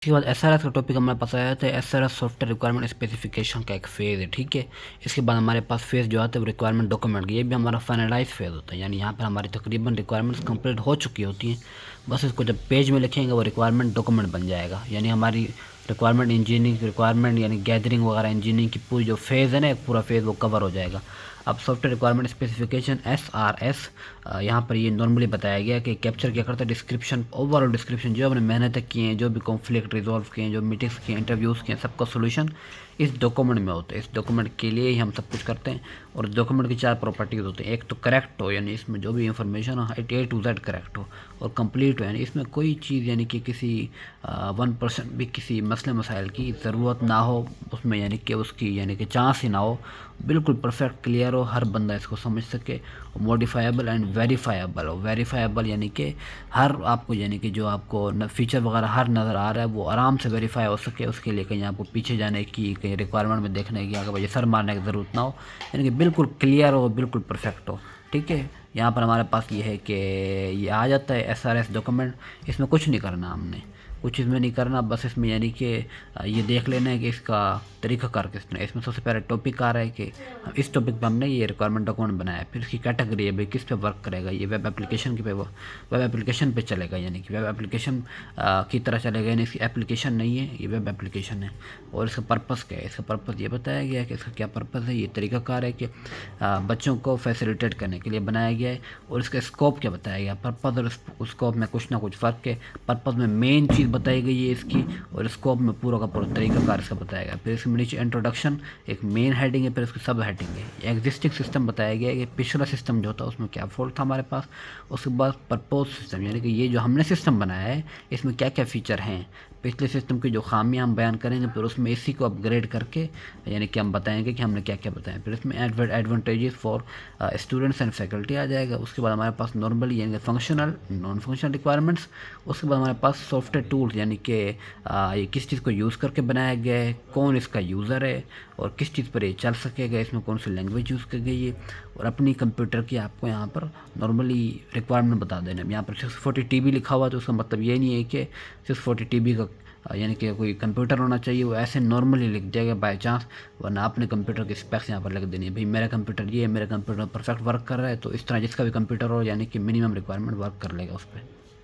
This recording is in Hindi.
इसके बाद एसआरएस का टॉपिक हमारे पास आया था। एसआरएस सॉफ्टवेयर रिक्वायरमेंट स्पेसिफिकेशन का एक फेज़ है, ठीक है। इसके बाद हमारे पास फेज़ जो आता है वो रिक्वायरमेंट डॉक्यूमेंट, ये भी हमारा फाइनलाइज फेज़ होता है, यानी यहाँ पर हमारी तकरीबन रिक्वायरमेंट्स कंप्लीट हो चुकी होती हैं। बस इसको जब पेज में लिखेंगे वो रिक्वायरमेंट डॉक्यूमेंट बन जाएगा, यानी हमारी रिक्वायरमेंट इंजीनियरिंग रिक्वायरमेंट यानी गैदरिंग वगैरह इंजीनियरिंग की पूरी जो फेज़ है ना, एक पूरा फेज़ वो कवर हो जाएगा। अब सॉफ्टवेयर रिक्वायरमेंट स्पेसिफिकेशन एसआरएस, यहाँ पर ये नॉर्मली बताया गया कि कैप्चर क्या करता है, डिस्क्रिप्शन, ओवरऑल डिस्क्रिप्शन, जो हमने मेहनत किए हैं, जो भी कॉन्फ्लिक्ट रिजॉल्व किए हैं, जो मीटिंग्स किए, इंटरव्यूज़ किए, सबका सोल्यूशन इस डॉक्यूमेंट में होता है। इस डॉक्यूमेंट के लिए ही हम सब कुछ करते हैं। और डॉक्यूमेंट की 4 प्रॉपर्टीज़ होती हैं। एक तो करेक्ट हो, यानी इसमें जो भी इंफॉर्मेशन हो ए टू जेड करेक्ट हो, और कंप्लीट हो, यानी इसमें कोई चीज़ यानी कि किसी 1% भी किसी मसले मसाइल की ज़रूरत ना हो उसमें, यानी कि उसकी यानी कि चांस ही ना हो, बिल्कुल परफेक्ट क्लियर हो, हर बंदा इसको समझ सके। मॉडिफाइबल एंड वेरीफाइबल हो। वेरीफाइबल यानी कि हर आपको यानी कि जो आपको फीचर वगैरह हर नज़र आ रहा है वो आराम से वेरीफाई हो सके, उसके लिए कहीं आपको पीछे जाने की, कहीं रिक्वायरमेंट में देखने की, अगर भाई सर मारने की ज़रूरत ना हो, यानी कि बिल्कुल क्लियर हो, बिल्कुल परफेक्ट हो, ठीक है। यहाँ पर हमारे पास ये है कि ये आ जाता है एसआरएस डॉक्यूमेंट। इसमें कुछ नहीं करना हमने, कुछ इसमें नहीं करना, बस इसमें यानी कि ये देख लेना है कि इसका तरीक़ाकार किस तरह। इसमें सबसे पहले टॉपिक आ रहा है कि इस टॉपिक पे हमने ये रिक्वायरमेंट डॉक्यूमेंट बनाया है। फिर इसकी कैटेगरी है, भाई किस पे वर्क करेगा, ये वेब एप्लीकेशन के पे वेब एप्लीकेशन पे चलेगा, यानी कि वेब एप्लीकेशन की तरह चलेगा, यानी इसकी एप्लीकेशन नहीं है, ये वेब एप्लीकेशन है। और इसका पर्पज़ क्या है, इसका पर्पज़ ये बताया गया है कि इसका क्या पर्पज़ है। ये तरीक़ाकार है कि बच्चों को फैसिलिटेट करने के लिए बनाया गया है। और इसका स्कोप क्या बताया गया, पर्पज़ और स्कोप में कुछ ना कुछ फ़र्क है। पर्पज़ में मेन चीज़ बताई गई है इसकी, और स्कोप में पूरा का पूरा तरीक़ाकार इसका बताया गया। फिर इसमें नीचे इंट्रोडक्शन एक मेन हेडिंग है, फिर उसकी सब हेडिंग है। एग्जिस्टिंग सिस्टम बताया गया है कि पिछला सिस्टम जो था उसमें क्या फॉल्ट था हमारे पास। उसके बाद प्रपोज सिस्टम, यानी कि ये जो हमने सिस्टम बनाया है इसमें क्या क्या फ़ीचर हैं, पिछले सिस्टम की जो खामियां हम बयान करेंगे, फिर उसमें इसी को अपग्रेड करके यानी कि हम बताएंगे कि हमने क्या क्या बताया। फिर इसमें advantages for students and faculty आ जाएगा। उसके बाद हमारे पास नॉर्मली यानी फंक्शनल नॉन फंक्शनल रिक्वायरमेंट्स। उसके बाद हमारे पास सॉफ्टवेयर टूल्स, यानी कि ये किस चीज़ को यूज़ करके बनाया गया है, कौन इसका यूज़र है, और किस चीज़ पर ये चल सकेगा, इसमें कौन सी लैंग्वेज यूज़ की गई है, और अपनी कंप्यूटर की आपको यहाँ पर नॉर्मली रिक्वायरमेंट बता देना। यहाँ पर 640 TB लिखा हुआ, तो उसका मतलब ये नहीं है कि 640 TB का यानी कि कोई कंप्यूटर होना चाहिए, वो ऐसे नॉर्मली लिख जाएगा बाय चांस, वरना आपने कंप्यूटर की स्पेक्स यहाँ पर लिख देनी है, भाई मेरा कंप्यूटर ये है, मेरा कंप्यूटर परफेक्ट वर्क कर रहा है, तो इस तरह जिसका भी कंप्यूटर हो यानी कि मिनिमम रिक्वायरमेंट वर्क कर लेगा उस पर।